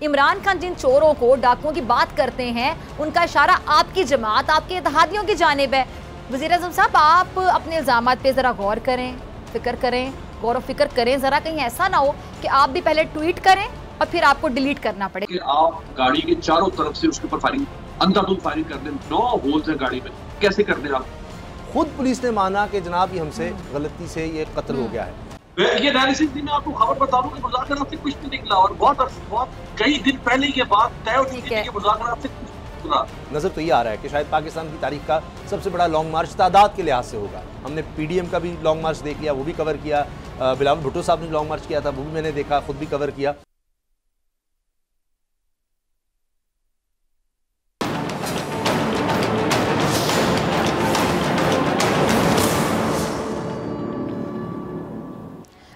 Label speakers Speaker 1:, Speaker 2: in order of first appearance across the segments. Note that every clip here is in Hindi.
Speaker 1: इमरान खान जिन चोरों को, डाकुओं की बात करते हैं, उनका इशारा आपकी जमात, आपके इत्तेहादियों की जानिब है। वज़ीर-ए-आज़म साहब, आप अपने इल्ज़ामात पे ज़रा गौर करें, फिक्र करें, गौर व फिक्र करें ज़रा, कहीं ऐसा ना हो कि आप भी पहले ट्वीट करें और फिर आपको डिलीट करना पड़े।
Speaker 2: कि आप गाड़ी के चारों तरफ से उसके ऊपर फायरिंग, अंधाधुंध फायरिंग कर दें, 9 होल्स हैं गाड़ी में, कैसे कर दें आप?
Speaker 3: खुद पुलिस ने माना कि जनाब ये हमसे गलती से ये कत्ल हो गया है।
Speaker 2: ये एनालिसिस थी, मैं आपको खबर बता दूं कि मुज़ाकरात से कुछ नहीं निकला और बहुत कई दिन पहले ये बात तय हो चुकी थी कि मुज़ाकरात से कुछ निकला।
Speaker 3: नजर तो ये आ रहा है कि शायद पाकिस्तान की तारीख का सबसे बड़ा लॉन्ग मार्च तादाद के लिहाज से होगा। हमने पीडीएम का भी लॉन्ग मार्च देख लिया, वो भी कवर किया। बिलावल भुट्टो साहब ने लॉन्ग मार्च किया था, वो भी मैंने देखा, खुद भी कवर किया।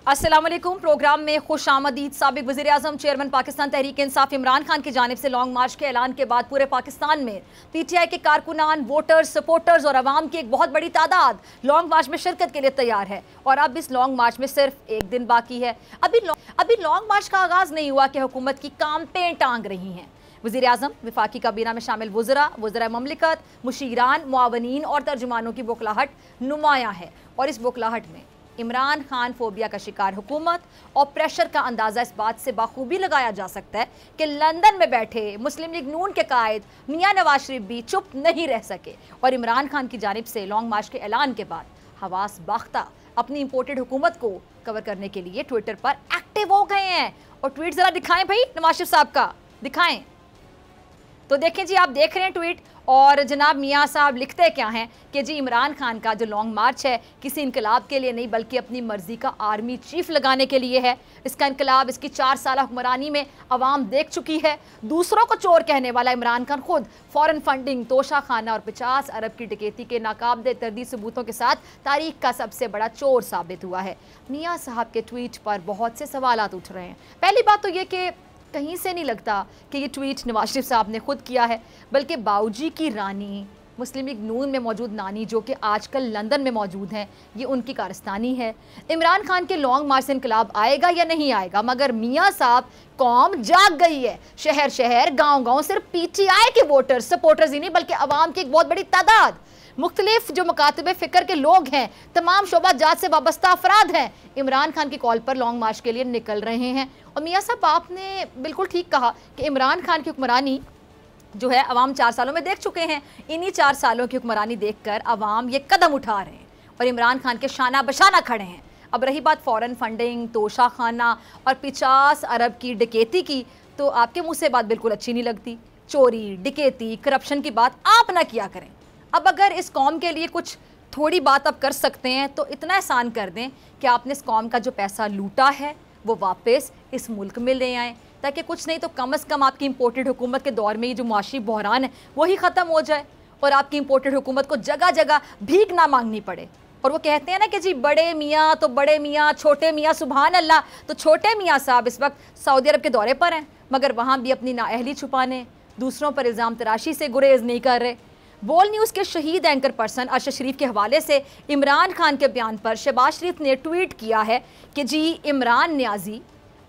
Speaker 1: अस्सलाम वालेकुम। प्रोग्राम में खुश आमदीद। साबिक वज़ीर आज़म चेयरमैन पाकिस्तान तहरीक इंसाफ इमरान खान की जानिब से लॉन्ग मार्च के ऐलान के बाद पूरे पाकिस्तान में पीटीआई के कारकुनान, वोटर्स, सपोर्टर्स और अवाम की एक बहुत बड़ी तादाद लॉन्ग मार्च में शिरकत के लिए तैयार है। और अब इस लॉन्ग मार्च में सिर्फ एक दिन बाकी है। अभी लॉन्ग मार्च का आगाज़ नहीं हुआ कि हुकूमत की कांपें टांग रही हैं। वज़ीर आज़म, वफाकी काबीना में शामिल वज़रा ममलिकत, मुशीरान, मुआवनीन और तर्जुमानों की बुखलाहट नुमायाँ है। और इस बुखलाहट में इमरान खान फोबिया का शिकार हुकूमत और प्रेशर का अंदाज़ा इस बात से बाखूबी लगाया जा सकता है कि लंदन में बैठे मुस्लिम लीग नून के कायद मियां नवाज शरीफ भी चुप नहीं रह सके और इमरान खान की जानिब से लॉन्ग मार्च के ऐलान के बाद हवास बाख्ता अपनी इंपोर्टेड हुकूमत को कवर करने के लिए ट्विटर पर एक्टिव हो गए हैं। और ट्वीट ज़रा दिखाएं भाई, नवाज शरीफ साहब का दिखाएं। तो देखें जी, आप देख रहे हैं ट्वीट। और जनाब मियाँ साहब लिखते क्या हैं कि जी इमरान खान का जो लॉन्ग मार्च है किसी इनकलाब के लिए नहीं बल्कि अपनी मर्जी का आर्मी चीफ लगाने के लिए है। इसका इनकलाब इसकी 4 साल हुक्मरानी में अवाम देख चुकी है। दूसरों को चोर कहने वाला इमरान खान खुद फॉरेन फंडिंग, तोशा खाना और 50 अरब की डकैती के नाकाबिले तर्दीद सबूतों के साथ तारीख का सबसे बड़ा चोर साबित हुआ है। मियाँ साहब के ट्वीट पर बहुत से सवालात उठ रहे हैं। पहली बात तो ये कि कहीं से नहीं लगता कि ये ट्वीट नवाज शरीफ साहब ने खुद किया है, बल्कि बाऊजी की रानी, मुस्लिम लीग नून में मौजूद नानी जो कि आजकल लंदन में मौजूद हैं, ये उनकी कारस्तानी है। इमरान खान के लॉन्ग मार्च से इनकलाब आएगा या नहीं आएगा, मगर मियाँ साहब कौम जाग गई है। शहर शहर, गाँव गाँव सिर्फ पीटीआई के वोटर्स, सपोर्टर्स ही नहीं बल्कि अवाम की एक बहुत बड़ी तादाद, मुख्तलिफ जो मकातबे फ़िक्र के लोग हैं, तमाम शोबा जात से वाबस्ता अफराद हैं, इमरान खान की कॉल पर लॉन्ग मार्च के लिए निकल रहे हैं। और मियाँ साहब, आपने बिल्कुल ठीक कहा कि इमरान खान की हुक्मरानी जो है अवाम 4 सालों में देख चुके हैं। इन्हीं 4 सालों की हुक्मरानी देखकर अवाम ये कदम उठा रहे हैं और इमरान खान के शाना बशाना खड़े हैं। अब रही बात फ़ॉरेन फंडिंग, तोशा खाना और 50 अरब की डकैती की, तो आपके मुँह से बात बिल्कुल अच्छी नहीं लगती। चोरी, डकैती, करप्शन की बात आप ना किया करें। अब अगर इस कौम के लिए कुछ थोड़ी बात आप कर सकते हैं तो इतना एहसान कर दें कि आपने इस कौम का जो पैसा लूटा है वो वापस इस मुल्क में ले आएँ, ताकि कुछ नहीं तो कम से कम आपकी इंपोर्टेड हुकूमत के दौर में ये जो मुआशी बहरान है वही ख़त्म हो जाए और आपकी इंपोर्टेड हुकूमत को जगह जगह भीख ना मांगनी पड़े। और वो कहते हैं ना कि जी बड़े मियाँ तो बड़े मियाँ, छोटे मियाँ सुभान अल्लाह। तो छोटे मियाँ साहब इस वक्त सऊदी अरब के दौरे पर हैं, मगर वहाँ भी अपनी नाअहली छुपाने, दूसरों पर इल्ज़ाम तराशी से गुरेज नहीं कर रहे। बोल न्यूज़ के शहीद एंकर पर्सन अरशद शरीफ के हवाले से इमरान खान के बयान पर शहबाज शरीफ ने ट्वीट किया है कि जी इमरान न्याजी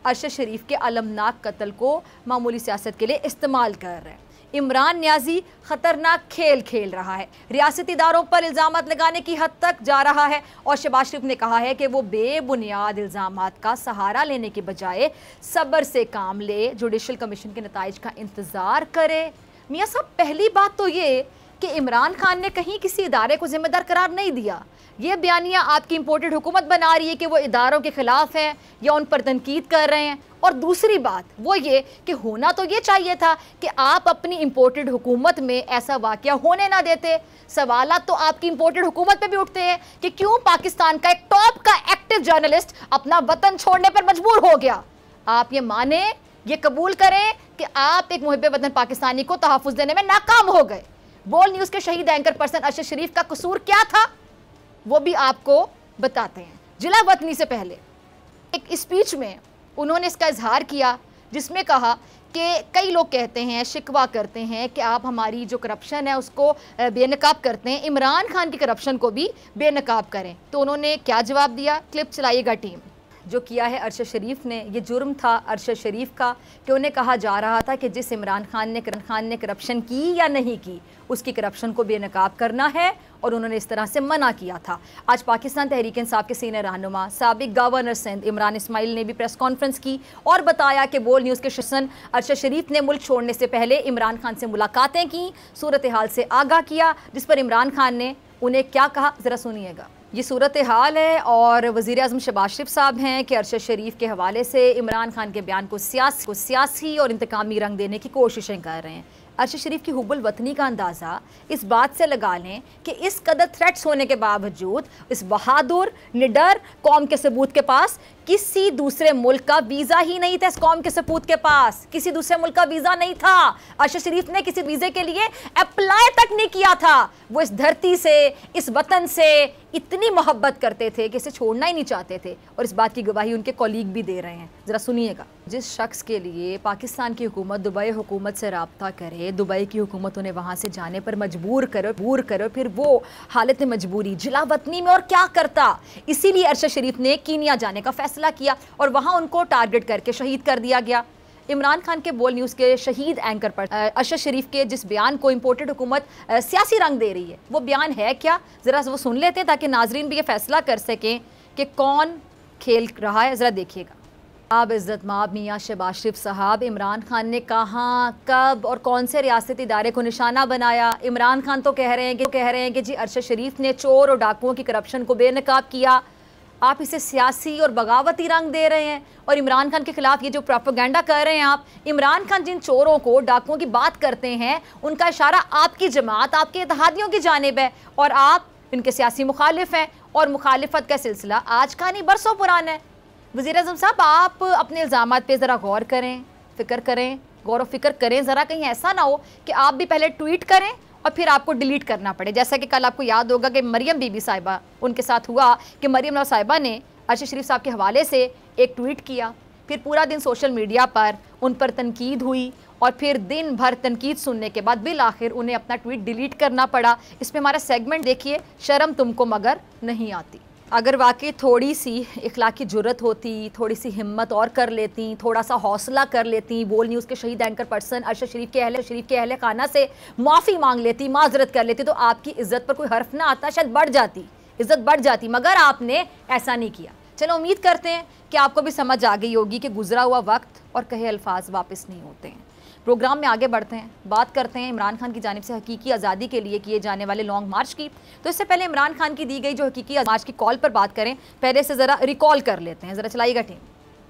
Speaker 1: अरशद शरीफ के अलमनाक कत्ल को मामूली सियासत के लिए इस्तेमाल कर रहे हैं। इमरान न्याजी ख़तरनाक खेल खेल रहा है, रियासती इदारों पर इल्ज़ामात लगाने की हद तक जा रहा है। और शहबाज शरीफ ने कहा है कि वो बेबुनियाद इल्ज़ामात का सहारा लेने के बजाय सब्र से काम ले, जुडिशल कमीशन के नताइज का इंतज़ार करे। मियाँ साहब, पहली बात तो ये कि इमरान खान ने कहीं किसी इदारे को जिम्मेदार करार नहीं दिया। ये बयानिया आपकी इंपोर्टेड हुकूमत बना रही है कि वो इदारों के ख़िलाफ़ हैं या उन पर तनकीद कर रहे हैं। और दूसरी बात वो ये कि होना तो ये चाहिए था कि आप अपनी इंपोर्टेड हुकूमत में ऐसा वाक़या होने ना देते। सवालात तो आपकी इंपोर्टेड हुकूमत पे भी उठते हैं कि क्यों पाकिस्तान का एक टॉप का एक्टिव जर्नलिस्ट अपना वतन छोड़ने पर मजबूर हो गया। आप ये माने, ये कबूल करें कि आप एक मुहिब वतन पाकिस्तानी को तहफ़्फ़ुज़ देने में नाकाम हो गए। बोल न्यूज़ के शहीद एंकर पर्सन अरशद शरीफ का कसूर क्या था वो भी आपको बताते हैं। जिला वतनी से पहले एक स्पीच में उन्होंने इसका इजहार किया जिसमें कहा कि कई लोग कहते हैं, शिकवा करते हैं कि आप हमारी जो करप्शन है उसको बेनकाब करते हैं, इमरान खान की करप्शन को भी बेनकाब करें। तो उन्होंने क्या जवाब दिया, क्लिप चलाइएगा टीम। जो किया है अरशद शरीफ ने, ये जुर्म था अरशद शरीफ का कि उन्हें कहा जा रहा था कि जिस इमरान खान ने करप्शन की या नहीं की, उसकी करप्शन को बेनकाब करना है, और उन्होंने इस तरह से मना किया था। आज पाकिस्तान तहरीक इंसाफ के सीनियर रहनुमा साबिक गवर्नर सिंध इमरान इस्माइल ने भी प्रेस कॉन्फ्रेंस की और बताया कि बोल न्यूज़ के शसन अरशद शरीफ ने मुल्क छोड़ने से पहले इमरान खान से मुलाकातें की, सूरत हाल से आगाह किया, जिस पर इमरान खान ने उन्हें क्या कहा, ज़रा सुनिएगा। ये सूरत हाल है और वज़ीर आज़म शहबाज शरीफ साहब हैं कि अरशद शरीफ के हवाले से इमरान खान के बयान को सियासी और इंतकामी रंग देने की कोशिशें कर रहे हैं। अरशद शरीफ की हुब्बुल वतनी का अंदाज़ा इस बात से लगा लें कि इस कदर थ्रेट्स होने के बावजूद इस बहादुर निडर कौम के सबूत के पास किसी दूसरे मुल्क का वीज़ा ही नहीं था। इस कौम के सपूत के पास किसी दूसरे मुल्क का वीज़ा नहीं था। अरशद शरीफ ने किसी वीज़े के लिए अप्लाई तक नहीं किया था। वो इस धरती से, इस वतन से इतनी मोहब्बत करते थे कि इसे छोड़ना ही नहीं चाहते थे, और इस बात की गवाही उनके कॉलीग भी दे रहे हैं। ज़रा सुनिएगा। जिस शख्स के लिए पाकिस्तान की हुकूमत दुबई हुकूमत से रब्ता करे, दुबई की हुकूमत उन्हें वहाँ से जाने पर मजबूर करो, फिर वो हालत मजबूरी जिला वतनी में और क्या करता। इसीलिए अरशद शरीफ ने कीनिया जाने का फैसला किया और वहाँ उनको टारगेट करके शहीद कर दिया गया। इमरान खान के बोल न्यूज़ के शहीद एंकर पर अरशद शरीफ के जिस बयान को इम्पोर्टेड हुकूमत सियासी रंग दे रही है, वो बयान है क्या, ज़रा वो सुन लेते हैं ताकि नाजरीन भी ये फैसला कर सकें कि कौन खेल रहा है। ज़रा देखिएगा। अब इज़्ज़त माब मियाँ शहबाज शरीफ साहब, इमरान खान ने कहाँ, कब और कौन से रियासती इदारे को निशाना बनाया? इमरान खान तो कह रहे हैं कि जी अरशद शरीफ ने चोर और डाकुओं की करप्शन को बेनकाब किया। आप इसे सियासी और बगावती रंग दे रहे हैं और इमरान खान के खिलाफ ये जो प्रोपेगेंडा कर रहे हैं आप। इमरान खान जिन चोरों को, डाकुओं की बात करते हैं, उनका इशारा आपकी जमात, आपके इत्तेहादियों की जानिब है और आप इनके सियासी मुखालिफ हैं। और मुखालिफत का सिलसिला आज का नहीं, बरसों पुराना है। वज़ीर आज़म साहब, आप अपने इल्ज़ामात पे ज़रा गौर करें, फ़िक्र करें, गौर व फिक्र करें। ज़रा कहीं ऐसा ना हो कि आप भी पहले ट्वीट करें और फिर आपको डिलीट करना पड़े। जैसा कि कल आपको याद होगा कि मरियम बीबी साहिबा, उनके साथ हुआ कि मरियम नवाज़ साहिबा ने अरशद शरीफ साहब के हवाले से एक ट्वीट किया, फिर पूरा दिन सोशल मीडिया पर उन पर तनकीद हुई और फिर दिन भर तनकीद सुनने के बाद बिल आखिर उन्हें अपना ट्वीट डिलीट करना पड़ा। इसमें हमारा सेगमेंट देखिए, शर्म तुमको मगर नहीं आती। अगर वाकई थोड़ी सी इखलाकी जुर्रत होती, थोड़ी सी हिम्मत और कर लेती, थोड़ा सा हौसला कर लेती, बोल न्यूज़ के शहीद एंकर पर्सन अरशद शरीफ के अहले खाना से माफ़ी मांग लेती, माजरत कर लेती, तो आपकी इज़्ज़त पर कोई हर्फ ना आता, शायद बढ़ जाती, इज़्ज़त बढ़ जाती। मगर आपने ऐसा नहीं किया। चलो उम्मीद करते हैं कि आपको भी समझ आ गई होगी कि गुजरा हुआ वक्त और कहे अल्फाज वापस नहीं होते हैं। प्रोग्राम में आगे बढ़ते हैं, बात करते हैं इमरान खान की जानिब से हकीकी आज़ादी के लिए किए जाने वाले लॉन्ग मार्च की। तो इससे पहले इमरान खान की दी गई जो हकीकी मार्च की कॉल पर बात करें, पहले से ज़रा रिकॉल कर लेते हैं। ज़रा चलाइएगा टीम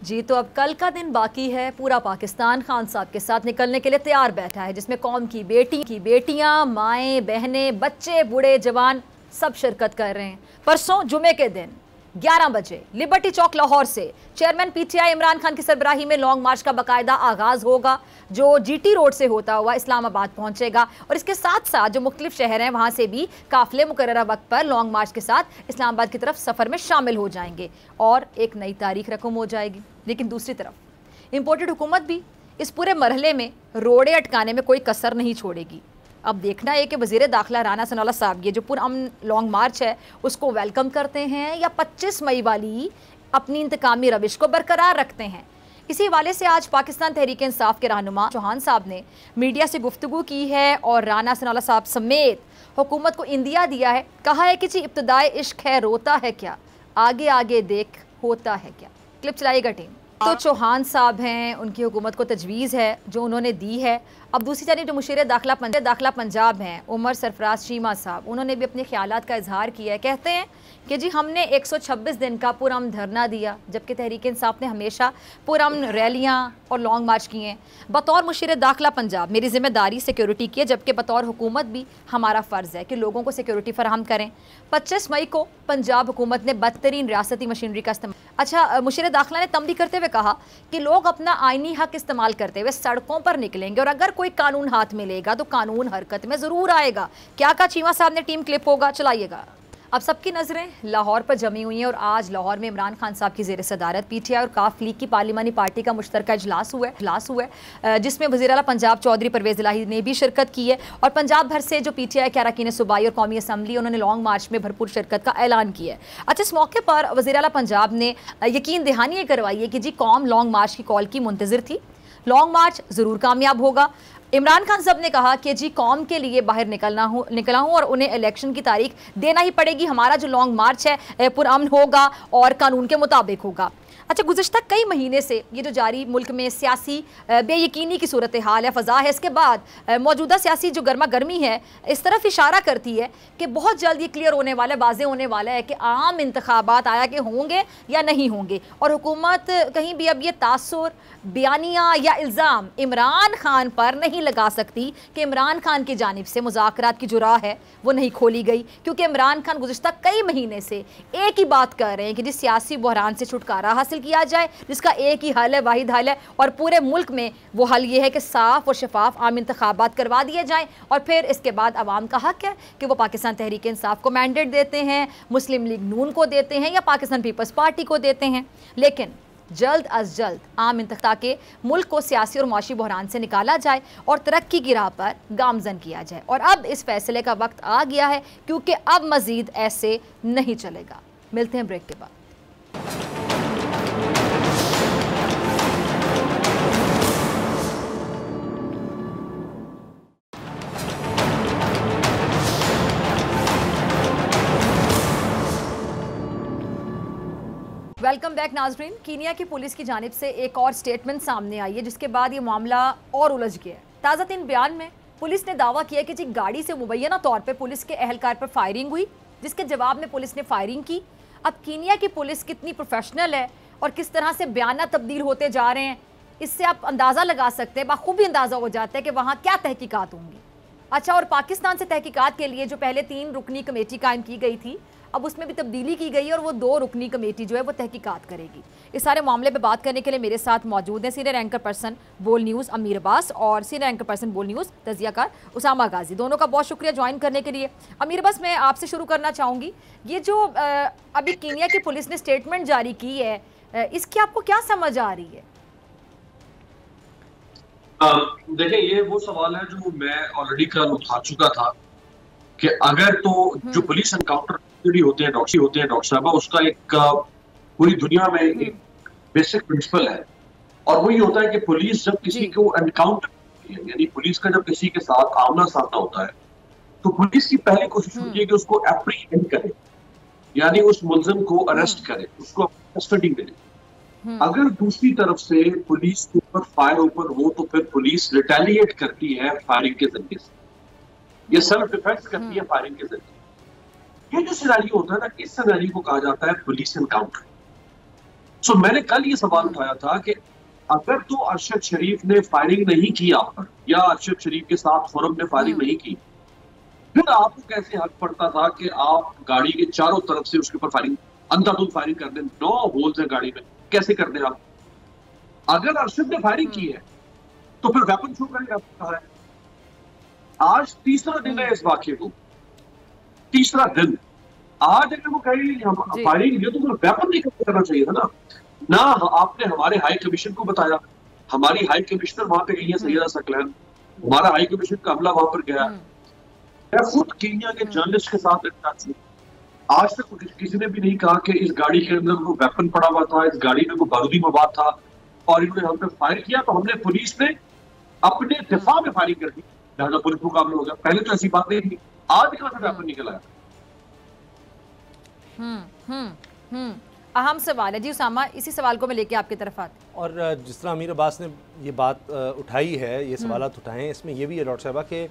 Speaker 1: जी। तो अब कल का दिन बाकी है। पूरा पाकिस्तान खान साहब के साथ निकलने के लिए तैयार बैठा है, जिसमें कौम की बेटियाँ, माएँ, बहनें, बच्चे, बूढ़े, जवान सब शिरकत कर रहे हैं। परसों जुमे के दिन 11 बजे लिबर्टी चौक लाहौर से चेयरमैन पीटीआई इमरान खान की सरबराही में लॉन्ग मार्च का बाकायदा आगाज़ होगा, जो जीटी रोड से होता हुआ इस्लामाबाद पहुंचेगा। और इसके साथ साथ जो मुख्तलिफ शहर हैं वहां से भी काफिले मुकर्ररा वक्त पर लॉन्ग मार्च के साथ इस्लामाबाद की तरफ सफ़र में शामिल हो जाएंगे और एक नई तारीख रकम हो जाएगी। लेकिन दूसरी तरफ इम्पोर्टेड हुकूमत भी इस पूरे मरहले में रोड़े अटकाने में कोई कसर नहीं छोड़ेगी। अब देखना है कि वज़ीर दाखिला राना सनाउल्लाह साहब ये जो पुरअमन लॉन्ग मार्च है उसको वेलकम करते हैं या 25 मई वाली अपनी इंतकामी रविश को बरकरार रखते हैं। इसी हवाले से आज पाकिस्तान तहरीक इंसाफ के रहनुमा चौहान साहब ने मीडिया से गुफ्तगू की है और राना सनाउल्लाह साहब समेत हुकूमत को इंदिया दिया है। कहा है कि जी इब्तिदाए इश्क है, रोता है क्या, आगे आगे देख होता है क्या। क्लिप चलाइएगा टीम। तो चौहान साहब हैं, उनकी हुकूमत को तजवीज़ है जो उन्होंने दी है। अब दूसरी जानिब जो मुशीर दाखिला पंजाब हैं उमर सरफराज चीमा साहब, उन्होंने भी अपने ख्यालात का इजहार किया है। कहते हैं कि जी हमने 126 दिन का पुरअमन धरना दिया, जबकि तहरीक इंसाफ ने हमेशा पुरअमन रैलियाँ और लॉन्ग मार्च किए हैं। बतौर मुशीर दाखिला पंजाब मेरी जिम्मेदारी सिक्योरिटी की है, जबकि बतौर हुकूमत भी हमारा फ़र्ज़ है कि लोगों को सिक्योरिटी फराहम करें। 25 मई को पंजाब हुकूमत ने बदतरीन रियासती मशीनरी का इस्तेमाल, अच्छा मुशीर दाखिला ने तंबी करते हुए कहा कि लोग अपना आइनी हक इस्तेमाल करते हुए सड़कों पर निकलेंगे और अगर कोई कानून हाथ में लेगा तो कानून हरकत में ज़रूर आएगा। क्या कहा चीमा साहब ने, टीम क्लिप होगा, चलाइएगा। अब सबकी नज़रें लाहौर पर जमी हुई हैं और आज लाहौर में इमरान खान साहब की ज़ेर सदारत पीटीआई और काफ लीग की पार्लिमानी पार्टी का मुश्तरका इजलास हुआ है जिसमें वज़ीर आला पंजाब चौधरी परवेज़ इलाही ने भी शिरकत की है और पंजाब भर से जो पीटीआई के अरकान सूबाई और कौमी असम्बली उन्होंने लॉन्ग मार्च में भरपूर शिरकत का ऐलान किया है। अच्छा, इस मौके पर वज़ीर आला पंजाब ने यकीन दहानी ये करवाई है कि जी कौम लॉन्ग मार्च की कॉल की मुंतज़िर थी, लॉन्ग मार्च ज़रूर कामयाब होगा। इमरान खान साहब ने कहा कि जी कौम के लिए बाहर निकला हूँ और उन्हें इलेक्शन की तारीख देना ही पड़ेगी, हमारा जो लॉन्ग मार्च है पुरअमन होगा और कानून के मुताबिक होगा। अच्छा, गुज़श्ता कई महीने से ये जो जारी मुल्क में सियासी बेयकीनी की सूरत हाल है, फ़ज़ा है, इसके बाद मौजूदा सियासी जो गर्मा गर्मी है इस तरफ इशारा करती है कि बहुत जल्द ये क्लियर होने वाला है, वाज़े होने वाला है कि आम इंतखाबात आया कि होंगे या नहीं होंगे और हुकूमत कहीं भी अब ये तासुर, बयानिया या इल्ज़ाम इमरान खान पर नहीं लगा सकती कि इमरान खान की जानिब से मुज़ाकरात की जो राह है वो नहीं खोली गई, क्योंकि इमरान खान गुज़श्ता कई महीने से एक ही बात कर रहे हैं कि जिस सियासी बहरान से छुटकारा हासिल किया जाए, जिसका एक ही हल है, वाहिद हल है और पूरे मुल्क में वो हल ये है कि साफ और शफाफ आम इंतखाबात करवा दिए जाएं और फिर इसके बाद अवाम का हक है कि वो पाकिस्तान तहरीक इंसाफ को मैंडेट देते हैं, मुस्लिम लीग नून को देते हैं या पाकिस्तान पीपल्स पार्टी को देते हैं। लेकिन जल्द अज जल्द आम इंतखा के मुल्क को सियासी और माशी बहरान से निकाला जाए और तरक्की की राह पर गामजन किया जाए और अब इस फैसले का वक्त आ गया है, क्योंकि अब मजीद ऐसे नहीं चलेगा। मिलते हैं ब्रेक के बाद। वेलकम बैक नाजरीन। कीनिया की पुलिस की जानिब से एक और स्टेटमेंट सामने आई है जिसके बाद ये मामला और उलझ गया है। ताज़ा तीन बयान में पुलिस ने दावा किया कि जी गाड़ी से मुबैना तौर पे पुलिस के एहलकार पर फायरिंग हुई, जिसके जवाब में पुलिस ने फायरिंग की। अब कीनिया की पुलिस कितनी प्रोफेशनल है और किस तरह से बयान तब्दील होते जा रहे हैं, इससे आप अंदाज़ा लगा सकते हैं, बाखूबी अंदाज़ा हो जाता है कि वहाँ क्या तहकीकात होंगी। अच्छा, और पाकिस्तान से तहकीकात के लिए जो पहले 3 रुकनी कमेटी कायम की गई थी, अब उसमें भी तब्दीली की गई है और वो 2 रुकनी कमेटी जो है वो तहकीकात करेगी। इस सारे मामले पे बात करने के लिए मेरे साथ मौजूद हैं सीनियर एंकर पर्सन बोल न्यूज़ अमीर अब्बास और सीनियर एंकर पर्सन बोल न्यूज़ तजियाकार उसामा गाजी। दोनों का बहुत शुक्रिया ज्वाइन करने के लिए। अमीर अब्बास, मैं आपसे शुरू करना चाहूँगी, ये जो अभी कीनिया की पुलिस ने स्टेटमेंट जारी की है, इसकी आपको क्या समझ आ रही है?
Speaker 2: देखिए, ये वो सवाल है जो मैं ऑलरेडी कल उठा चुका था कि अगर तो जो पुलिस एनकाउंटर होते हैं डॉक्टर साहबा, उसका एक पूरी दुनिया में एक बेसिक प्रिंसिपल है और वो ये होता है कि पुलिस जब किसी को एनकाउंटर यानी पुलिस का जब किसी के साथ आमना सामना होता है तो पुलिस की पहली कोशिश होती है कि उसको एप्रीहेंड करे, यानी उस मुलजिम को अरेस्ट करे, उसको कस्टडी में ले। अगर दूसरी तरफ से पुलिस के ऊपर फायर ओपन हो तो फिर पुलिस रिटेलिएट करती है फायरिंग के जरिए से, ये सेल्फ डिफेंस करती है फायरिंग के जरिए। ये जो सिनेरियो होता है ना, इस सिनेरियो को कहा जाता है पुलिस एनकाउंटर। सो मैंने कल ये सवाल उठाया था कि अगर तो अरशद शरीफ ने फायरिंग नहीं की आप पर या अरशद शरीफ के साथ फोरम ने फायरिंग नहीं की, फिर आपको कैसे हक पड़ता था कि आप गाड़ी के चारों तरफ से उसके ऊपर फायरिंग, अंधाधुंध फायरिंग कर दें? 9 होल्स है गाड़ी में, कैसे कर दें आप? अगर अरशद ने फायरिंग की है तो फिर वेपन शो करें आपको कहा है। आज तीसरा दिन है इस वाकये को, तीसरा दिन। आज अगर वो कहें हम फायरिंग की तो वेपन नहीं करना चाहिए था ना आपने हमारे हाई कमीशन को बताया, हमारी हाई कमिश्नर वहां पे गई है सैयदा सकलैन, हमारा हाई कमीशन का अमला वहां पर गया। मैं खुद कीनिया के जर्नलिस्ट के साथ टच हूं, आज तक किसी ने भी नहीं कहा कि इस गाड़ी के अंदर वो वेपन पड़ा हुआ था, इस गाड़ी में वो बारूदी मवाद था और इन्होंने हम पे फायर किया तो हमने पुलिस ने अपने दिफा में फायरिंग कर दी, लिहाजा पुलिस मुकाबला हो गया। पहले तो ऐसी बात नहीं थी, आज कहां से वेपन निकल आया?
Speaker 1: अहम सवाल है जी उसामा, इसी सवाल को मैं लेके आपकी तरफ आती।
Speaker 3: और जिस तरह अमीर अब्बास ने ये बात उठाई है, ये सवाल उठाए हैं, इसमें ये भी है डॉक्टर साहबा कि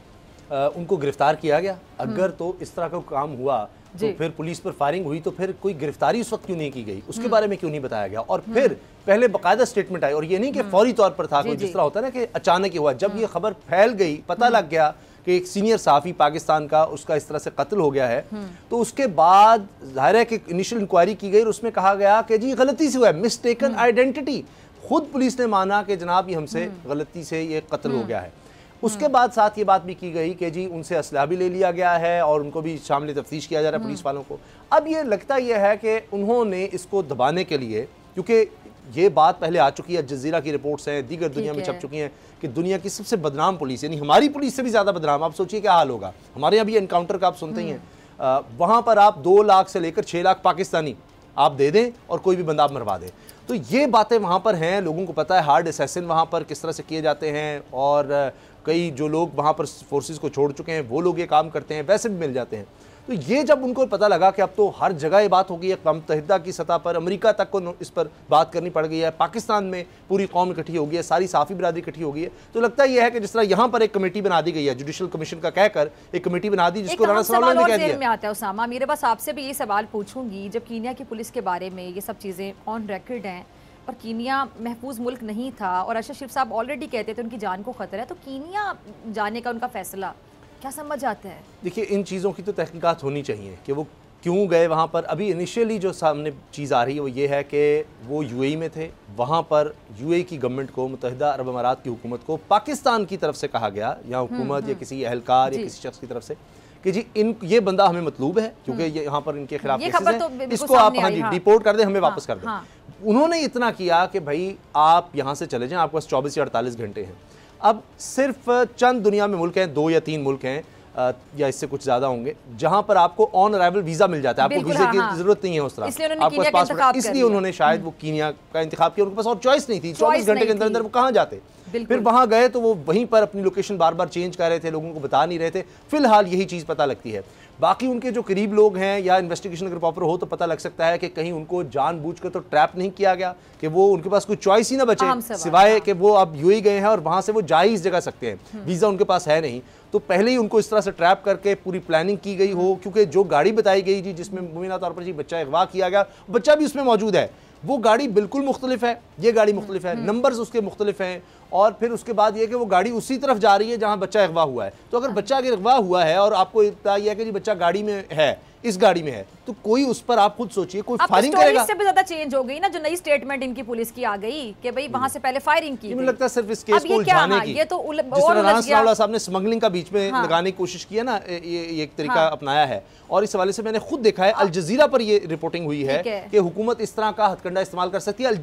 Speaker 3: उनको गिरफ्तार किया गया। अगर तो इस तरह का काम हुआ तो फिर पुलिस पर फायरिंग हुई तो फिर कोई गिरफ्तारी उस वक्त क्यों नहीं की गई, उसके बारे में क्यों नहीं बताया गया? और फिर पहले बाकायदा स्टेटमेंट आई और ये नहीं कि फौरी तौर पर था, कोई जिस तरह होता है ना कि अचानक ही हुआ। जब ये खबर फैल गई, पता लग गया कि एक सीनियर सहाफ़ी पाकिस्तान का उसका इस तरह से कत्ल हो गया है, तो उसके बाद जाहिर है कि इनिशियल इंक्वायरी की गई और उसमें कहा गया कि जी गलती से हुआ है, मिस्टेकन आइडेंटिटी। खुद पुलिस ने माना कि जनाब ये हमसे गलती से ये कत्ल हो गया है। उसके बाद साथ ये बात भी की गई कि जी उनसे असलहा भी ले लिया गया है और उनको भी शामिल तफ्तीश किया जा रहा है पुलिस वालों को। अब ये लगता यह है कि उन्होंने इसको दबाने के लिए, क्योंकि ये बात पहले आ चुकी है, जजीरा की रिपोर्ट्स हैं, दीगर दुनिया में छप चुकी हैं कि दुनिया की सबसे बदनाम पुलिस, यानी हमारी पुलिस से भी ज़्यादा बदनाम, आप सोचिए क्या हाल होगा। हमारे यहाँ भी एनकाउंटर का आप सुनते ही हैं, वहाँ पर आप 2 लाख से लेकर 6 लाख पाकिस्तानी आप दे दें और कोई भी बंदा आप मरवा दें। तो ये बातें वहाँ पर हैं, लोगों को पता है हार्ड असैसिन वहाँ पर किस तरह से किए जाते हैं, और कई जो लोग वहाँ पर फोर्सेस को छोड़ चुके हैं वो लोग ये काम करते हैं, वैसे भी मिल जाते हैं। तो ये जब उनको पता लगा कि अब तो हर जगह ये बात हो गई है, अक़वाम मुत्तहिदा की सतह पर, अमेरिका तक को इस पर बात करनी पड़ गई है, पाकिस्तान में पूरी कौम इकट्ठी हो गई है, सारी साफ़ी बिरादरी इकट्ठी हो गई है, तो लगता यह है कि जिस तरह यहाँ पर एक कमेटी बना दी गई है, जुडिशल कमीशन का कहकर एक कमेटी बना दी, जिसको राना सनाउल्लाह ने कह दिया।
Speaker 1: में आता है उसामा, मेरे पास आपसे भी ये सवाल पूछूंगी, जब कीनिया की पुलिस के बारे में ये सब चीज़ें ऑन रिकॉर्ड हैं और कीनिया महफूज मुल्क नहीं था और अरशद शरीफ साहब ऑलरेडी कहते थे उनकी जान को खतरा है, तो कीनिया जाने का उनका फैसला क्या समझ आता है? देखिए,
Speaker 3: इन चीज़ों की तो तहकीकात होनी चाहिए कि वो क्यों गए वहाँ पर। अभी इनिशियली जो सामने चीज़ आ रही है वो ये है कि वो यूएई में थे, वहाँ पर यूएई की गवर्नमेंट को, मुत्तहिदा अरब अमारात की हुकूमत को पाकिस्तान की तरफ से कहा गया, या हुकूमत या किसी एहलकार या किसी शख्स की तरफ से, कि जी ये बंदा हमें मतलूब है क्योंकि ये यहाँ पर इनके खिलाफ केसेस हैं, इसको आप हाँ जी डिपोर्ट कर दें, हमें वापस कर दें। उन्होंने इतना किया कि भाई आप यहाँ से चले जाएं, आपके पास 24 या 48 घंटे हैं। अब सिर्फ चंद दुनिया में मुल्क हैं, 2 या 3 मुल्क हैं या इससे कुछ ज़्यादा होंगे, जहाँ पर आपको ऑन अराइवल वीज़ा मिल जाता है, आपको वीज़े की ज़रूरत नहीं है उस तरह, आपको पासपोर्ट, इसलिए उन्होंने शायद वो कीनिया का इंतखाब किया, उनके पास और चॉइस नहीं थी। 24 घंटे के अंदर अंदर वो कहाँ जाते, फिर वहाँ गए तो वो वहीं पर अपनी लोकेशन बार बार चेंज कर रहे थे, लोगों को बता नहीं रहे थे। फिलहाल यही चीज़ पता लगती है। बाकी उनके जो करीब लोग हैं या इन्वेस्टिगेशन अगर प्रॉपर हो तो पता लग सकता है कि कहीं उनको जानबूझकर तो ट्रैप नहीं किया गया कि वो उनके पास कोई चॉइस ही ना बचे सिवाय कि वो अब यूएई गए हैं और वहाँ से वो जा ही इस जगह सकते हैं, वीज़ा उनके पास है नहीं, तो पहले ही उनको इस तरह से ट्रैप करके पूरी प्लानिंग की गई हो। क्योंकि जो गाड़ी बताई गई जी जिसमें मुबीना तौर पर जी बच्चा अगवा किया गया, बच्चा भी उसमें मौजूद है, वो गाड़ी बिल्कुल मुख्तलिफ है, ये गाड़ी मुख्तलिफ है, नंबर्स उसके मुख्तलिफ हैं, और फिर उसके बाद ये कि वो गाड़ी उसी तरफ जा रही है जहां बच्चा अगवा हुआ है। तो अगर बच्चा अगवा हुआ है और आपको इतना यह है कि जी बच्चा गाड़ी में है, इस गाड़ी में है, तो कोई उस पर आप खुद सोचिए कोई फायरिंग करेगा।
Speaker 1: इससे भी ज्यादा चेंज हो गई ना, जो नई स्टेटमेंट इनकी पुलिस की आ गई कि भाई वहां से पहले फायरिंग की।
Speaker 3: मुझे लगता है सिर्फ इस केस को उलझाने की,
Speaker 1: ये तो
Speaker 3: जिस तरह राना सनाउल्लाह साहब ने स्मगलिंग का बीच में लगाने की कोशिश की है ना, ये एक तरीका अपनाया है। और इस हवाले से मैंने खुद देखा है, अल जजीरा पर ये रिपोर्टिंग हुई है कि हुकूमत इस तरह का हथकंडा इस्तेमाल कर सकती है। अल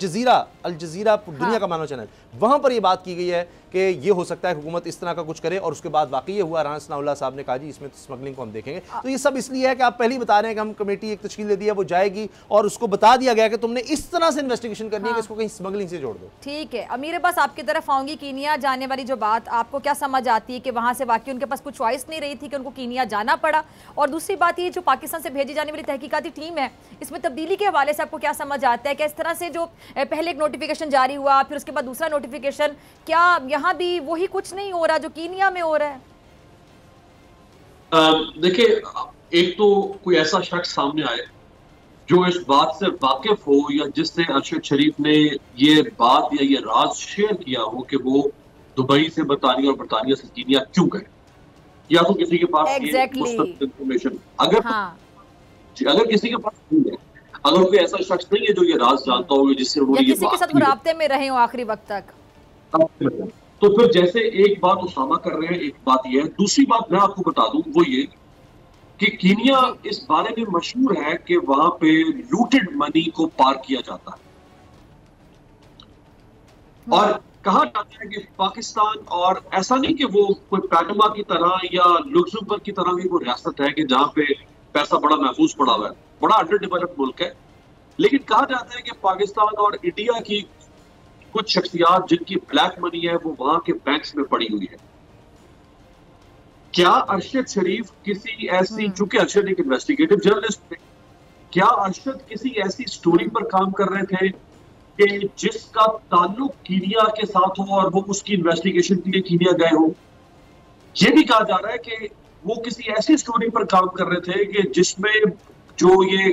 Speaker 3: जजीरा दुनिया का मानो चैनल, वहां पर ये बात की गई है कि ये हो सकता है हुकूमत इस तरह का कुछ करे, और उसके बाद वाकई ये हुआ। राना सनाउल्लाह साहब ने कहा जी इसमें स्मगलिंग को हम देखेंगे। तो ये सब इसलिए है कि आप पहले ही बता रहे हैं कि हम कमेटी एक तश्कील दे दी है, वो जाएगी और उसको बता दिया गया कि तुमने इस तरह से इन्वेस्टिगेशन करनी है कि इसको कहीं स्मगलिंग से जोड़ दो।
Speaker 1: ठीक है, अमीर अब्बास आपकी तरफ आऊंगी। कीनिया जाने वाली जो बात आपको क्या समझ आती है कि वहां से वाकई उनके पास कुछ चॉइस नहीं रही थी कि उनको कीनिया जाना पड़ा, और दूसरी बात ये जो पाकिस्तान से भेजी जाने वाली तहकीकाती टीम है, इसमें तब्दीली के हवाले से आपको क्या समझ आता है? क्या इस तरह से जो पहले एक नोटिफिकेशन जारी हुआ, फिर उसके बाद दूसरा नोटिफिकेशन, क्या यहाँ भी वही कुछ नहीं हो रहा जो कीनिया में हो रहा है?
Speaker 2: देखिए, एक तो कोई ऐसा शख्स सामने आए जो इस बात से वाकिफ हो, या जिससे अरशद शरीफ ने ये बात या ये राज शेयर किया हो कि वो दुबई से बरतानिया और बरतानिया से कीनिया क्यों गए, या तो किसी के पास इंफॉर्मेशन अगर किसी के पास नहीं है, अगर कोई ऐसा शख्स नहीं है जो ये राज जानता हो जिससे वो ये
Speaker 1: किसी के साथ राब्ते में रहे हो आखिरी वक्त तक,
Speaker 2: तो फिर जैसे एक बात उसामा कर रहे हैं, एक बात ये है। दूसरी बात मैं आपको बता दूं वो ये कि कीनिया इस बारे में मशहूर है कि वहां पे लूटेड मनी को पार किया जाता है, और कहा जाता है कि पाकिस्तान, और ऐसा नहीं कि वो कोई पैनामा की तरह या लुक्समबर्ग की तरह की कोई रियासत है कि जहां पे पैसा बड़ा महफूज पड़ा हुआ है, बड़ा अंडर डेवलप्ड मुल्क है, लेकिन कहा जाता है कि पाकिस्तान और इंडिया की कुछ शख्सियात जिनकी ब्लैक मनी है वो वहां के बैंक्स में पड़ी हुई है। क्या अरशद शरीफ किसी ऐसी, चूंकि अरशद एक इन्वेस्टिगेटिव जर्नलिस्ट थे, क्या अरशद किसी ऐसी स्टोरी पर काम कर रहे थे कि जिसका ताल्लुक कीनिया के साथ हो और वो उसकी इन्वेस्टिगेशन के लिए कीनिया गए हो? ये भी कहा जा रहा है कि वो किसी ऐसी स्टोरी पर काम कर रहे थे कि जिसमें जो ये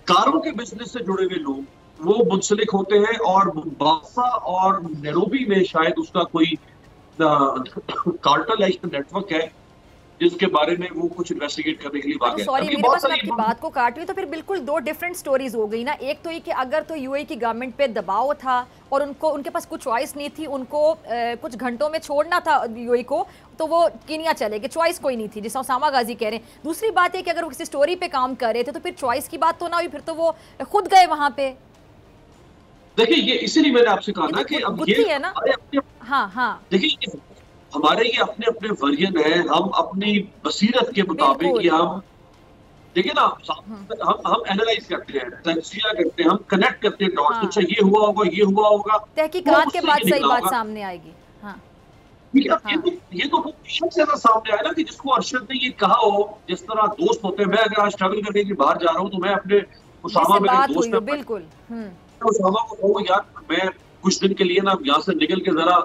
Speaker 2: कारों के बिजनेस से जुड़े हुए लोग वो मुंसलिक होते हैं, और बासा और नैरोबी में शायद उसका कोई कार्टेल नेटवर्क है जिसके बारे में वो कुछ इन्वेस्टिगेट करने के लिए भागे।
Speaker 1: सॉरी मेरे पास, मैं आपकी बात को काट रही हूँ, तो फिर बिल्कुल दो डिफरेंट स्टोरीज हो गई ना। एक तो ये कि अगर तो यूएई की गवर्नमेंट पे दबाव था और उनके पास कुछ चॉइस नहीं थी, उनको कुछ घंटों में छोड़ना था यूएई को, तो वो कीनिया चले गए, चॉइस कोई नहीं थी, जिस उसामा गाजी कह रहे हैं। दूसरी बात है कि अगर वो किसी स्टोरी पे काम कर रहे थे तो फिर चॉइस की बात तो ना हुई, फिर तो वो खुद गए वहां पे।
Speaker 2: देखिए ये इसीलिए मैंने आपसे कहा ना कि अब ये
Speaker 1: है ना। हाँ हाँ,
Speaker 2: देखिए हमारे ये अपने अपने वर्जन है, हम अपनी बसीरत के मुताबिक ही हम देखिए ना, हम एनालाइज करते हैं, तज्जिया करते हैं, हम कनेक्ट करते हैं डॉट्स। अच्छा ये हुआ होगा, ये हुआ होगा,
Speaker 1: तहकीकात के बाद सही बात सामने आएगी। हाँ
Speaker 2: ये तो शख्स ऐसा सामने आया ना कि जिसको अरशद ने ये कहा हो, जिस तरह दोस्त होते हैं। मैं अगर आज ट्रैवल करके कि बाहर जा रहा हूँ तो मैं अपने उसामा मेरे दोस्त है,
Speaker 1: बिल्कुल
Speaker 2: उसामा को कहूँ यार मैं कुछ दिन के लिए ना यहाँ से निकल के जरा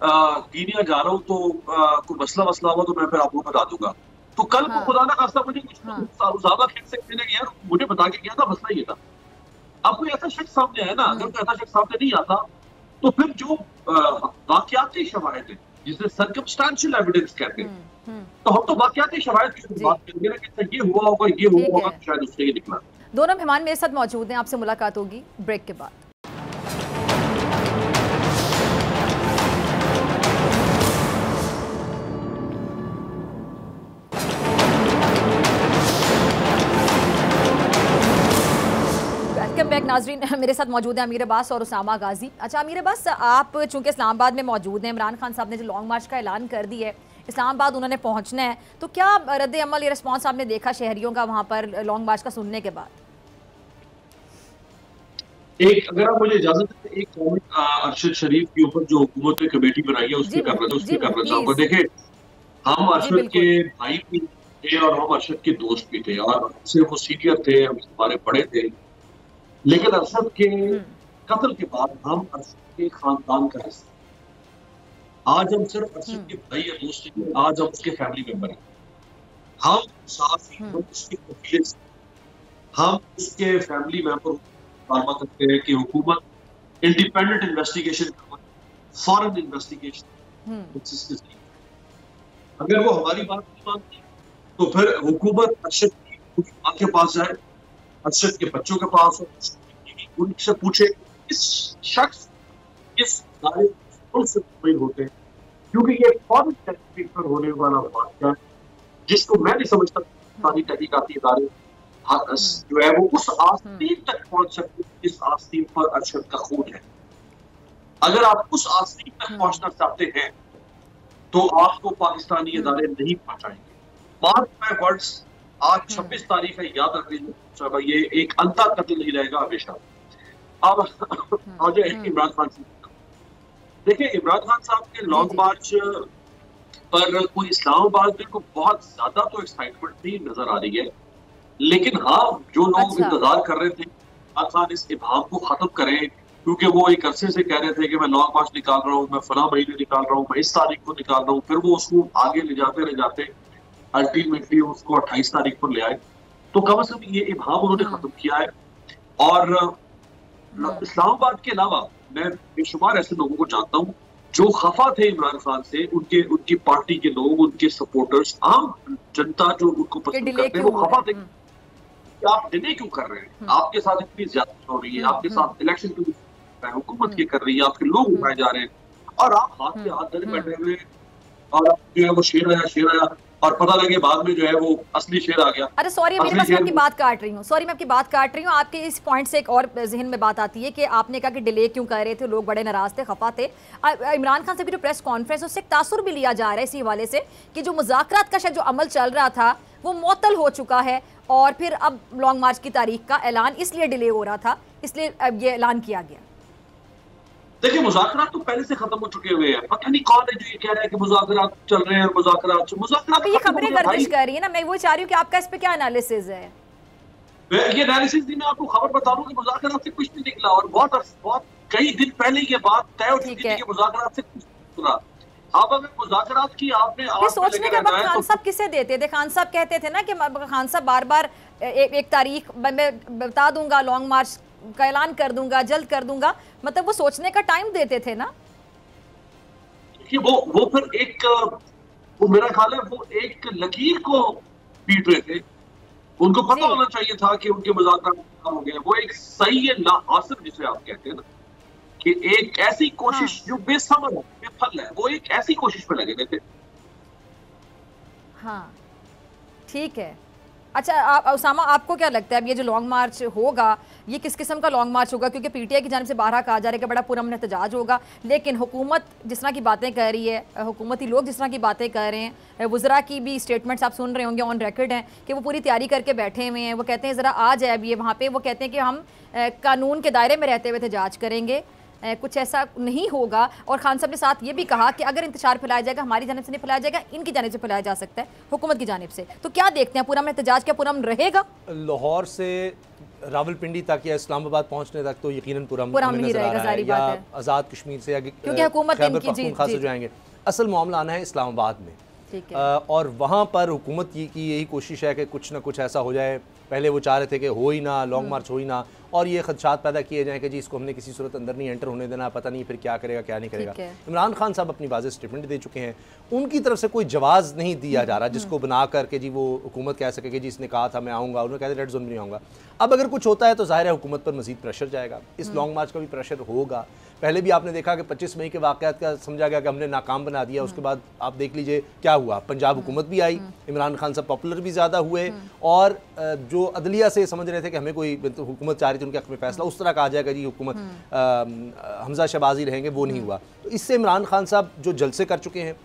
Speaker 2: कीनिया जा रहा हूँ, तो कोई मसला हुआ तो मैं फिर आपको बता दूंगा। तो कल को खुदा ना खास्ता मुझे कुछ उसामा कह सकते हैं यार मुझे बता के गया था, मसला ये था। अब कोई ऐसा शख्स सामने आया ना, अगर कोई ऐसा शख्स सामने नहीं आता तो फिर जो वाकयाती शवाहिद है, जिसे सर्कमस्टेंशियल एविडेंस कहते हैं, तो हम तो वाकयाती शवाहिद की बात करेंगे ना कि ये हुआ होगा, ये हुआ होगा, शायद उससे ये निकला।
Speaker 1: दोनों मेहमान मेरे साथ मौजूद हैं, आपसे मुलाकात होगी ब्रेक के बाद। बैक नाजरीन, मेरे साथ मौजूद है अमीर अब्बास और उसामा गाजी। अच्छा अमीर अब्बास, आप चूंकि इस्लामाबाद में मौजूद हैं, इमरान खान साहब ने जो लॉन्ग मार्च का ऐलान कर दिया है, इस्लामाबाद उन्होंने पहुंचना है, तो क्या रद्द अमल, ये रिस्पॉन्स आपने देखा शहरियों का वहां पर लॉन्ग मार्च का सुनने के बाद?
Speaker 2: एक अगर आप मुझे इजाजत दें, एक कमेंट अरशद शरीफ के ऊपर जो हुकूमत ने कमेटी बनाई है उसके करना चाहूंगा। देखिए हम अरशद के भाई भी थे और हम अरशद के दोस्त भी थे, और हमसे वो सीनियर थे, हमारे बड़े थे। लेकिन अरशद के कत्ल के बाद हम अरशद के खानदान का हिस्सा। आज हम सिर्फ अरशद के भाई या दोस्त नहीं, आज हम उसके फैमिली मेंबर हैं। हम साथ ही उसके वकील, हम उसके फैमिली मेंबर मालूम करते हैं कि हुकूमत इंडिपेंडेंट इन्वेस्टिगेशन करवाए, फॉरेन इन्वेस्टिगेशन। अगर वो हमारी बात नहीं मानती तो फिर हुकूमत अरशद की मां के पास जाए, अरशद के बच्चों के पास, उनसे पूछे इस शख्स इस से होते हैं, क्योंकि ये फॉरेन टेरिटरी पर होने वाला वाक़या है जिसको मैं नहीं समझता सारी तहकीकाती इदारे जो है वो उस आस्तीन तक पहुंच सकते, जिस आस्तीन पर अरशद का खून है। अगर आप उस आस्तीन तक पहुंचना चाहते हैं तो आपको पाकिस्तानी इदारे नहीं पहुंचाएंगे। मार्क माय वर्ड्स, आज 26 तारीख है, याद रख लीजिए, ये एक अंता कत्ल नहीं रहेगा हमेशा। अब आ जाए इमरान खान साहब। देखिए इमरान खान साहब के लॉन्ग मार्च पर कोई इस्लामाबाद में को बहुत ज्यादा तो एक्साइटमेंट नहीं नजर आ रही है, लेकिन हाँ जो लोग इंतजार कर रहे थे इमरान खान इस इबाम को खत्म करें, क्योंकि वो एक अरसे से कह रहे थे कि मैं लॉन्ग मार्च निकाल रहा हूँ, मैं फला महीने निकाल रहा हूँ, मैं इस तारीख को निकाल रहा हूँ, फिर वो उसको आगे ले जाते अल्टीमेटली उसको 28 तारीख पर ले आए। तो कम से कम ये इबाम उन्होंने खत्म किया है। और इस्लामाबाद के अलावा मैं बेशुमार ऐसे लोगों को जानता हूँ जो खफा थे इमरान खान से, उनकी पार्टी के लोग, उनके सपोर्टर्स, आम जनता जो उनको पसंद करते हैं, वो खफा थे कि आप डिले क्यों कर रहे हैं, आपके साथ इतनी ज्यादा हो रही है, आपके साथ इलेक्शन की हुकूमत की कर रही है, आपके लोग उठाए जा रहे हैं, और आप हाथ पे हाथ धरे बैठे हुए, और जो है वो शेर आया और पता लगे बाद में जो है वो असली शेर आ गया।
Speaker 1: अरे सॉरी मैं आपकी बात काट रही हूँ, आपके इस पॉइंट से एक और जहन में बात आती है कि आपने कहा कि डिले क्यों कर रहे थे, लोग बड़े नाराज थे, खफा थे। इमरान खान से भी जो प्रेस कॉन्फ्रेंस, उससे तासुर भी लिया जा रहा है इसी हवाले से कि जो मुज़ाकरात का शायद जो अमल चल रहा था वो मुअत्तल हो चुका है, और फिर अब लॉन्ग मार्च की तारीख का ऐलान इसलिए डिले हो रहा था, इसलिए अब ये ऐलान किया गया।
Speaker 2: देखिए मुज़ाकरात तो पहले से खत्म हो चुके हुए हैं, पता नहीं कौन है जो ये कह रहा है कि मुज़ाकरात चल रहे हैं, मुज़ाकरात
Speaker 1: ये खबरें गर्दिश कर रही है ना, मैं वो चाह रही हूँ कि आपका इस पे क्या एनालिसिस है?
Speaker 2: ये एनालिसिस मैं आपको खबर बता दूं कि मुज़ाकरात से कुछ नहीं निकला, और बहुत कई दिन पहले ये बात तय हो चुकी थी कि मुज़ाकरात से कुछ नहीं निकला। अब अगर मुज़ाकरात की आपने
Speaker 1: सोचने का वक्त खान साहब किसे देते थे? खान साहब कहते थे ना कि खान साहब बार एक तारीख मैं बता दूंगा, लॉन्ग मार्च का ऐलान कर दूंगा, जल्द कर दूंगा, मतलब वो सोचने का टाइम देते थे ना।
Speaker 2: वो फिर एक वो मेरा ख्याल है वो एक लकीर को पीट रहे थे। उनको पता होना चाहिए था कि उनके मुज़ाकरात खत्म हो गए। वो एक सही लाहासिल जिसे आप कहते हैं ना, कि एक ऐसी कोशिश जो बेसमर है, बेफल है, वो एक ऐसी कोशिश पे लगे हुए थे।
Speaker 1: हाँ ठीक है। अच्छा उसामा, आपको क्या लगता है अब ये जो लॉन्ग मार्च होगा ये किस किस्म का लॉन्ग मार्च होगा? क्योंकि पीटीआई की जानिब से बारहा कहा जा रहा है कि बड़ा पुरअमन एहतजाज होगा, लेकिन हुकूमत जिस तरह की बातें कर रही है, हुकूमती लोग जिस तरह की बातें कर रहे हैं, वुज़रा की भी स्टेटमेंट्स आप सुन रहे होंगे, ऑन रिकॉर्ड हैं कि वो पूरी तैयारी करके बैठे हुए हैं। वो कहते हैं ज़रा आ जाए अब ये वहाँ पर, वो कहते हैं कि हम कानून के दायरे में रहते हुए एहतजाज करेंगे, कुछ ऐसा नहीं होगा। और खान साहब ने साथ ये भी कहा कि अगर इंतशार फैलाया जाएगा, हमारी जानिब से नहीं फैलाया जाएगा, इनकी जानिब से फैलाया जा सकता है, हुकूमत की जानिब से। तो क्या देखते हैं, पूरा एहतजाज क्या पुरअमन रहेगा? लाहौर
Speaker 3: से रावलपिंडी तक या इस्लामाबाद पहुंचने तक तो यकीनन
Speaker 1: पुरअमन ही रहेगा, सारी बात है।
Speaker 3: आज़ाद कश्मीर से
Speaker 1: क्योंकि हुकूमत
Speaker 3: खास जो आएंगे, असल मामला आना है इस्लामाबाद में। और वहाँ पर हुकूमत की यही कोशिश है कि कुछ ना कुछ ऐसा हो जाए। पहले वो चाह रहे थे कि हो ही ना, लॉन्ग मार्च हो ही ना, और ये खदशात पैदा किए जाएँ कि जी इसको हमने किसी सूरत अंदर नहीं एंटर होने देना, पता नहीं फिर क्या करेगा क्या नहीं करेगा। इमरान खान साहब अपनी वाज़ेह स्टेटमेंट दे चुके हैं, उनकी तरफ से कोई जवाब नहीं दिया जा रहा जिसको बना करके जी वो हुकूमत कह सके कि जी इसने कहा था मैं आऊँगा, उन्होंने कहा था रेड जोन में नहीं आऊँगा। अब अगर कुछ होता है तो ज़ाहिर है हुकूमत पर मज़ीद प्रेशर जाएगा, इस लॉन्ग मार्च का भी प्रेशर होगा। पहले भी आपने देखा कि 25 मई के वाक़यात का समझा गया कि हमने नाकाम बना दिया, उसके बाद आप देख लीजिए क्या हुआ, पंजाब हुकूमत भी आई, इमरान खान साहब पॉपुलर भी ज़्यादा हुए, और जो अदलिया से समझ रहे थे कि हमें कोई हुकूमत चाह रही थी उनके हक़ में फैसला उस तरह कहा जाएगा जी हुकूमत हमजा शहबाजी रहेंगे, वो नहीं हुआ। तो इससे इमरान खान साहब जो जलसे कर चुके हैं,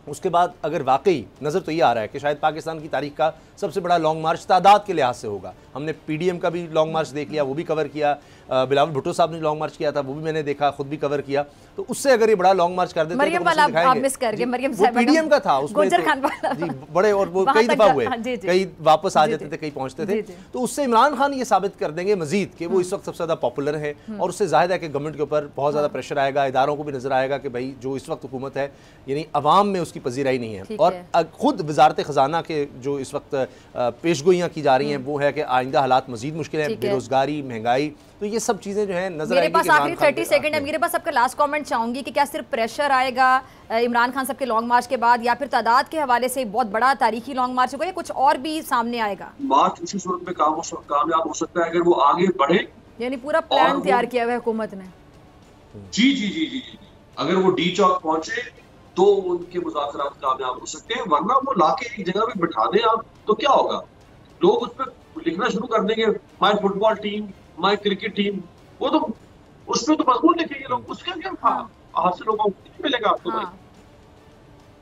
Speaker 3: उसके बाद अगर वाकई नज़र तो ये आ रहा है कि शायद पाकिस्तान की तारीख का सबसे बड़ा लॉन्ग मार्च तादाद के लिहाज से होगा। हमने पीडीएम का भी लॉन्ग मार्च देख लिया, वो भी कवर किया, बिलावल भुट्टो साहब ने लॉन्ग मार्च किया था, वो भी मैंने देखा, खुद भी कवर किया। तो उससे अगर ये बड़ा लॉन्ग मार्च कर देते
Speaker 1: हैं तो आप मिस कर गए, मरियम साहब
Speaker 3: पीडीएम का था, उसमें जी बड़े, और वो कई दफा हुए, कई वापस आ जाते थे, कई पहुंचते थे। तो उससे इमरान खान ये साबित कर देंगे मजीद कि वो इस वक्त सबसे ज्यादा पॉपुलर है, और उससे जाहिर है कि गवर्नमेंट के ऊपर बहुत ज्यादा प्रेशर आएगा, इदारों को भी नजर आएगा कि भाई जो इस वक्त हुकूमत है यानी अवाम में उसकी पजीराई नहीं है। और खुद वजारत खजाना के जो इस वक्त पेशगोइयाँ की जा रही हैं वो है कि आइंदा हालात मजीद मुश्किल है, बेरोजगारी, महंगाई, तो ये सब चीजें जो है नजर
Speaker 1: मेरे पास आखिरी 30 सेकंड है, मेरे पास आपका लास्ट कमेंट चाहूंगी कि क्या सिर्फ प्रेशर आएगा इमरान खान साहब के लॉन्ग मार्च के बाद, या फिर तादाद के हवाले से बहुत बड़ा तारीखी लॉन्ग मार्च होगा, या कुछ और भी सामने आएगा?
Speaker 2: मार्च उसी सूरत में कामयाब हो सकता है अगर वो आगे बढ़े,
Speaker 1: यानी पूरा प्लान तैयार किया हुआ है हुकूमत ने।
Speaker 2: जी जी जी जी जी, अगर वो डी चौक पहुंचे तो उनके मुज़ाकरात कामयाब हो सकते हैं, वरना वो लाके एक जगह पे बिठा दें आप तो क्या होगा, लोग उस पर लिखना शुरू कर देंगे, my football team, my cricket team, वो तो उसमें तो मजबूत लिखेंगे लोग, उसके क्या हासिल होगा, कुछ मिलेगा आपको भाई।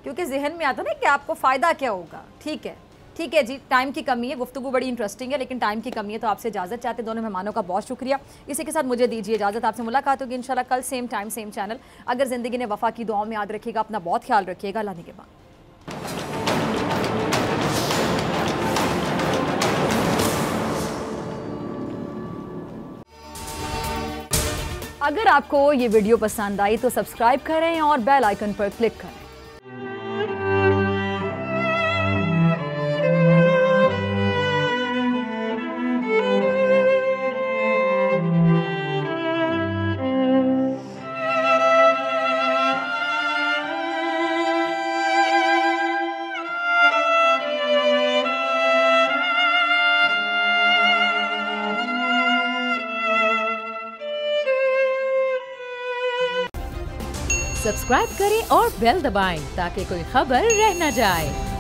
Speaker 1: क्योंकि जहन में आता ना कि आपको फायदा क्या होगा। ठीक है, ठीक है जी, टाइम की कमी है, गुफ्तगू बड़ी इंटरेस्टिंग है लेकिन टाइम की कमी है, तो आपसे इजाज़त चाहते हैं। दोनों मेहमानों का बहुत शुक्रिया। इसी के साथ मुझे दीजिए इजाज़त, आपसे मुलाकात होगी इंशाल्लाह कल सेम टाइम सेम चैनल। अगर ज़िंदगी ने वफा की दुआओं में याद रखिएगा, अपना बहुत ख्याल रखिएगा। अल्लाह के बाद अगर आपको ये वीडियो पसंद आई तो सब्सक्राइब करें और बेल आइकन पर क्लिक करें।
Speaker 4: सब्सक्राइब करें और बेल दबाएं ताकि कोई खबर रह न जाए।